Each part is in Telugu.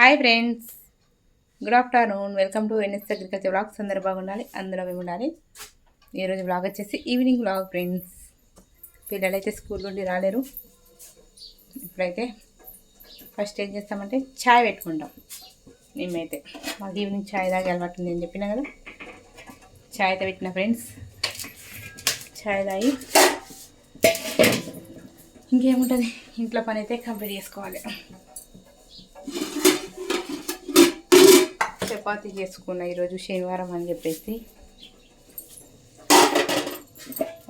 Hi friends, good afternoon. Welcome to NS agriculture blogs. అందరూ బాగుండాలి, అందరూ మేము ఉండాలి. ఈరోజు బ్లాగ్ వచ్చేసి ఈవినింగ్ బ్లాగ్ ఫ్రెండ్స్. పిల్లలైతే స్కూల్ నుండి రాలేరు. ఇప్పుడైతే ఫస్ట్ ఏం చేస్తామంటే ఛాయ్ పెట్టుకుంటాం. మేమైతే మాకు ఈవినింగ్ ఛాయ్ తాగే అలవాటు ఉంది అని చెప్పినా కదా. ఛాయ్ అయితే పెట్టిన ఫ్రెండ్స్. ఛాయ్ తాగి ఇంకేముంటుంది, ఇంట్లో పని అయితే కంప్లీట్ చేసుకోవాలి. చపాతీ చేసుకున్నా ఈరోజు శనివారం అని చెప్పేసి.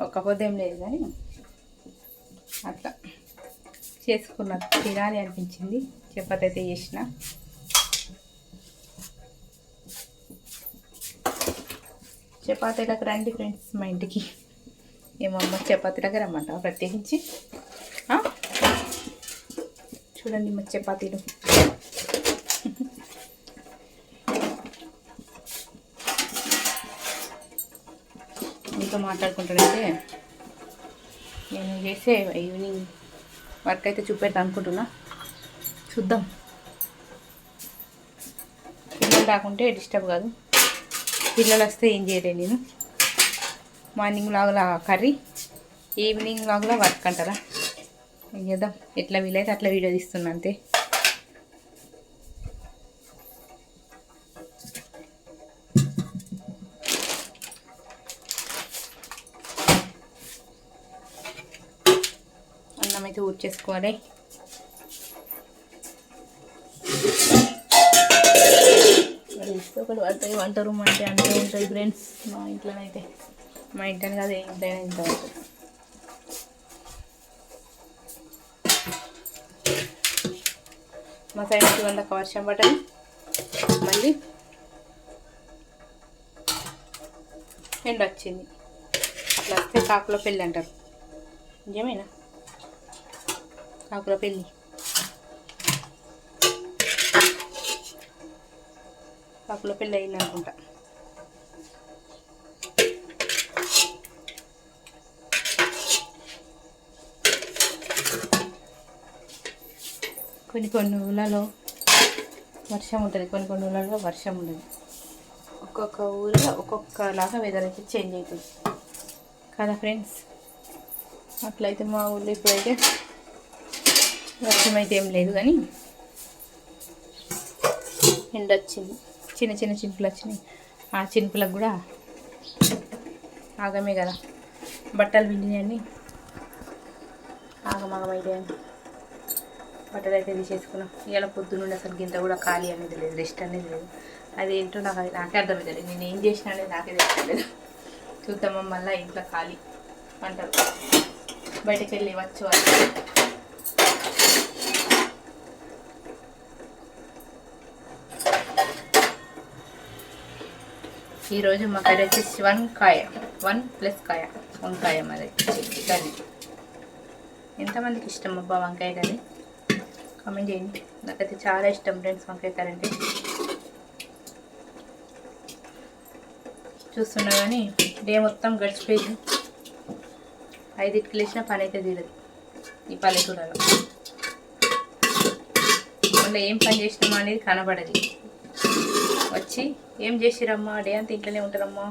ఒక్క పొద్దేం లేదు కానీ అట్లా చేసుకున్నా, తినాలి అనిపించింది. చపాతీ అయితే చేసిన. చపాతీలకు రండి ఫ్రెండ్స్ మా ఇంటికి. ఏమమ్మ చపాతీలకు రమ్మంటావా ప్రత్యేకించి? చూడండి మా చపాతీలు. మీతో మాట్లాడుకుంటానంటే నేను చేసే ఈవినింగ్ వర్క్ అయితే చూపెడతా అనుకుంటున్నా. చూద్దాం. పిల్లలు రాకుంటే డిస్టర్బ్ కాదు. పిల్లలు వస్తే ఏం చేయలేదు నేను. మార్నింగ్ లాగులా కర్రీ, ఈవినింగ్ లాగులా వర్క్ అంటారా. ఏం చేద్దాం, ఎట్లా వీలైతే అట్లా వీడియో తీస్తున్నా అంతే. అన్నం అయితే ఊడ్చేసుకోవాలి. ఒకటి పడతాయి, వంట రూమ్ అంటే అంతే ఉంటుంది ఫ్రెండ్స్. మా ఇంట్లోనైతే, మా ఇంట్లోనే కాదు ఏ ఇంట్లోనే ఇంత ఉంటుంది. మా సైడ్ నుంచి వందక వర్షం పడ్డది. మళ్ళీ ఎండ వచ్చింది. అట్లా వస్తే కాకుల పెళ్ళి అంటారు. నిజమేనా? కాకుల పెళ్ళి. కాకుల పెళ్ళి అయింది అనుకుంటా. కొన్ని ఊళ్ళలో వర్షం ఉంటుంది, కొన్ని ఊళ్ళలో వర్షం ఉండదు. ఒక్కొక్క ఊరిలో ఒక్కొక్కలాగా వెదర్ అయితే చేంజ్ అవుతుంది కదా ఫ్రెండ్స్. అట్లయితే మా ఊళ్ళో ఇప్పుడైతే వర్షం అయితే ఏం లేదు కానీ ఎండ వచ్చింది. చిన్న చిన్న చినుకులు వచ్చినాయి. ఆ చినుకులకు కూడా ఆగమే కదా. బట్టలు పిండినాయని ఆగమాగమైతాయని బట్టలు అయితే తీసేసుకున్నాం. ఇవాళ పొద్దున్నుండి అసలు గింత కూడా ఖాళీ అనేది లేదు, రెస్ట్ అనేది లేదు. అదేంటో నాకే అర్థమవుతుంది. నేను ఏం చేసినా అనేది నాకే తెలియలేదు. చూద్దామా మళ్ళీ ఇంట్లో ఖాళీ అంటారు. బయటకు వెళ్ళి వచ్చు అని. ఈరోజు మా కర్రీ వచ్చేసి వంకాయ, 1+ కాయ, వంకాయ మరి కర్రీ. ఎంతమందికి ఇష్టం అబ్బా వంకాయ కర్రీ? కామెంట్ చేయండి. నాకైతే చాలా ఇష్టం ఫ్రెండ్స్ వంకాయ కర్రీ అంటే. చూస్తున్నా కానీ డే మొత్తం గడిచిపోయింది. 5కి లేచిన పని అయితే తీరదు ఈ పల్లెటూళ్ళలో. మళ్ళీ ఏం పని చేసినామా అనేది కనబడదు. వచ్చి ఏం చేసిరమ్మా, డే అంతా ఇంట్లోనే ఉంటారమ్మా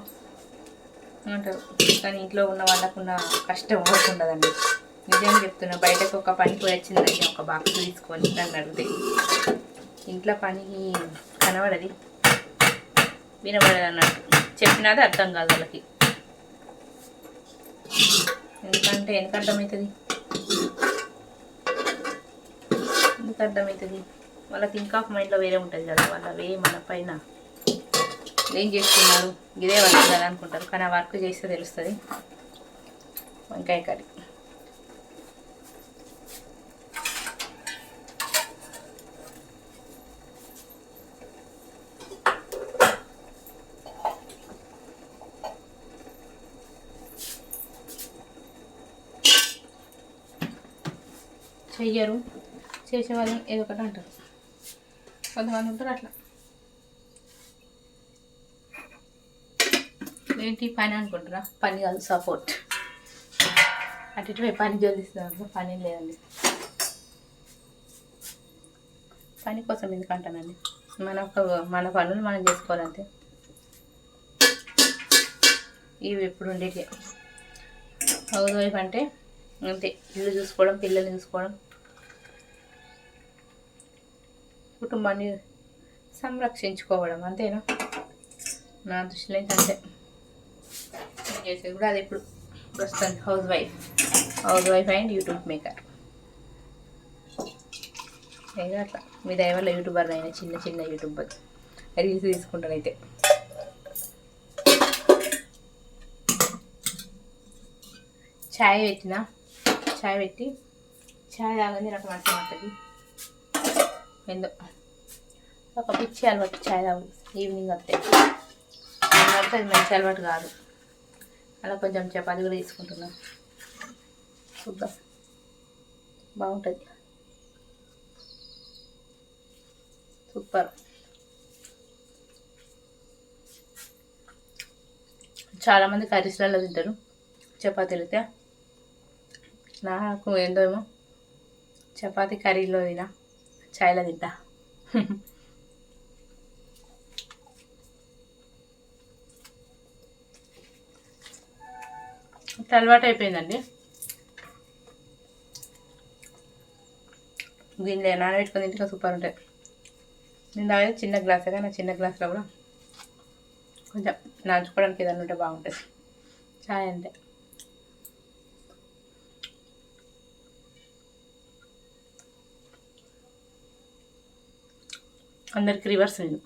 అంటారు. కానీ ఇంట్లో ఉన్న వాళ్ళకున్న కష్టం ఎవరికి ఉండదండి. నిజం చెప్తున్నా. బయటకు ఒక పని పోయి వచ్చిందండి, ఒక బాక్స్ తీసుకొని నన్ను అడిగితే ఇంట్లో పని కనబడది, వినబడదు అన్నట్టు. చెప్పినది అర్థం కాదు వాళ్ళకి. ఎందుకంటే ఎందుకు అర్థమవుతుంది, వాళ్ళకి ఇంకా మైండ్లో వేరే ఉంటుంది కదా. వాళ్ళ మన పైన ఏం చేస్తున్నారు, ఇదే వర్క్ కదా అనుకుంటారు. కానీ ఆ వర్క్ చేస్తే తెలుస్తుంది. వంకాయ కర్రీ చెయ్యరు, చేసేవాళ్ళని ఏదో ఒకటి అంటారు. కొంతమంది ఉంటారు అట్లా. ఏంటి పని అనుకుంటారా? పని కాదు, సపోర్ట్. అటు ఇటు పని జోలిస్తున్నారు, పని లేదండి. పని కోసం ఎందుకంటానండి, మన పనులు మనం చేసుకోవాలంతే. ఇవి ఎప్పుడు ఉండేవి. హౌస్ వైఫ్ అంటే అంతే, ఇల్లు చూసుకోవడం, పిల్లల్ని చూసుకోవడం, కుటుంబాన్ని సంరక్షించుకోవడం, అంతేనా? నా దృష్టిలో అయితే అంతే. చేసేది కూడా అది ఇప్పుడు ప్రస్తుతం house wife and YouTube maker. ఏదో అట్లా మీ దయ వల్ల యూట్యూబర్ అయినా, చిన్న యూట్యూబర్ రీల్స్ తీసుకుంటాను. అయితే చాయ్ పెట్టి చాయ్ తాగని నాకు మంటది. ఏందో ఒక పిచ్చి అలవాటు చాయ్ తాగు ఈవినింగ్ వస్తే. అది మంచి అలవాటు కాదు. అలా కొంచెం చపాతీ కూడా తీసుకుంటున్నాను. చూద్దాం, బాగుంటుంది. సూపర్. చాలామంది కర్రీస్లలో తింటారు చపాతీలు అయితే. నాకు ఏందో ఏమో చపాతీ కర్రీలో తినా, చాయ్లో తింటా. అలవాటు అయిపోయిందండి. దీనిలో నానబెట్టుకుని తింటే సూపర్ ఉంటాయి. నేను తాగేది చిన్న గ్లాసే, నా చిన్న గ్లాస్లో కూడా కొంచెం నాచుకోవడానికి ఏదైనా ఉంటే బాగుంటుంది చాయ్ అంటే. అందరికి రివర్స్ నేను.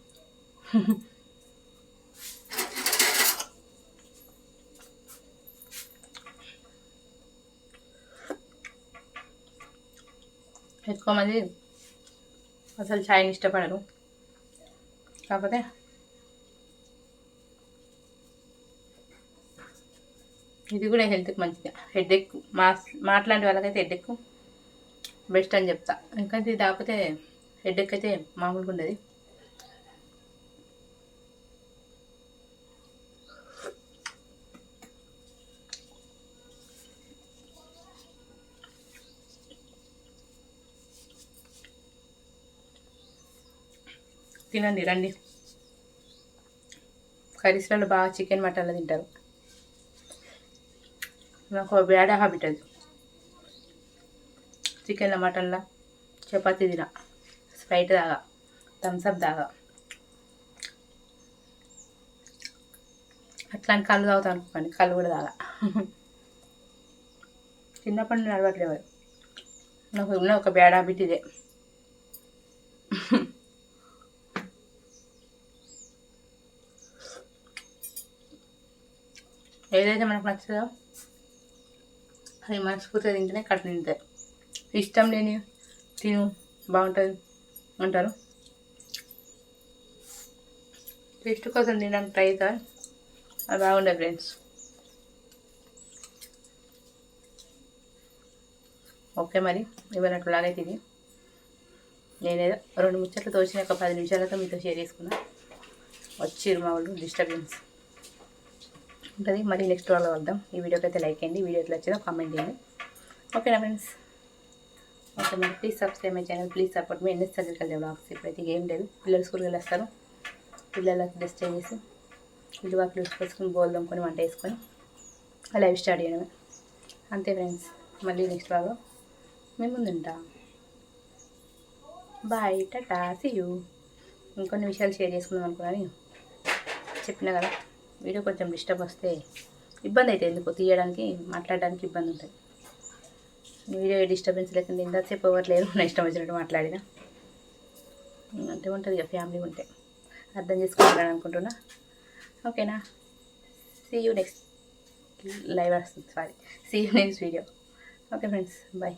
ఎక్కువ మంది అసలు చాయ్ని ఇష్టపడరు. కాకపోతే ఇది కూడా హెల్త్కి మంచిది. హెడేక్ మాట్లాంటి వాళ్ళకైతే హెడేక్ బెస్ట్ అని చెప్తా. ఎందుకంటే ఇది కాకపోతే హెడేక్ అయితే మామూలుగా ఉండదు. తినండి, రండి. కర్రీస్లలో బాగా చికెన్ మటన్లో తింటారు. నాకు బ్యాడ్ హ్యాబిట్ అది. చికెన్లో మటన్లో చపాతీ తినా, స్ప్రైట్ తాగా, థమ్స్అప్ తాగా, అట్లాంటి కళ్ళు తాగుతా అనుకోండి, కళ్ళు కూడా తాగా. చిన్నప్పటి నుండి అలవాట్లేవు. నాకు ఉన్న ఒక బ్యాడ్ హ్యాబిట్ ఇదే. ఏదైతే మనకు నచ్చదో అది మనస్ఫూర్తిగా తింటేనే కడుపు నిండుతాయి. ఇష్టం లేని తిను బాగుంటుంది అంటారు. టేస్ట్ కోసం తినడానికి ట్రై చేస్తారు, అది బాగుండే ఫ్రెండ్స్. ఓకే, మరి ఇవ్వనట్టు లాగైతే ఇది నేనేదో 2 ముచ్చట్లు తోచిన ఒక 10 నిమిషాలతో మీతో షేర్ చేసుకున్నా. వచ్చిర్రు మా వాళ్ళు, డిస్టర్బెన్స్ ఉంటుంది. మళ్ళీ నెక్స్ట్ వాళ్ళు వద్దాం. ఈ వీడియోకి అయితే లైక్ చేయండి, వీడియో ఎట్లా వచ్చిందో కామెంట్ చేయండి. ఓకేనా ఫ్రెండ్స్? ఓకే మరి, please subscribe my channel, please support me NS agriculture vlogs. ఇప్పుడైతే ఏం లేదు, పిల్లలు స్కూల్కి వెళ్ళొస్తారు. పిల్లలకు డ్రెస్ చేసి ఇల్లు వాకిలు వేసుకొని బోల్ దమ్ముకొని వంట వేసుకొని లైవ్ స్టార్ట్ చేయడమే అంతే ఫ్రెండ్స్. మళ్ళీ నెక్స్ట్ వ్లాగ్లో మేము ముందుంటా. Bye, tata, see you. ఇంకొన్ని విషయాలు షేర్ చేసుకుందాం అనుకున్నాను, చెప్పినా కదా. వీడియో కొంచెం డిస్టర్బ్ వస్తే ఇబ్బంది అయితే ఎందుకు తీయడానికి, మాట్లాడడానికి ఇబ్బంది ఉంటుంది. వీడియో డిస్టర్బెన్స్ లేకుండా ఇంతసేపు ఎవరు లేరు, నా ఇష్టం వచ్చినట్టు మాట్లాడినా అంటే ఉంటుంది ఇక. ఫ్యామిలీ ఉంటే అర్థం చేసుకుంటారని అనుకుంటున్నా. ఓకేనా? సీ యూ నెక్స్ట్ లైవ్ వస్తుంది, see you next video. Okay friends, bye.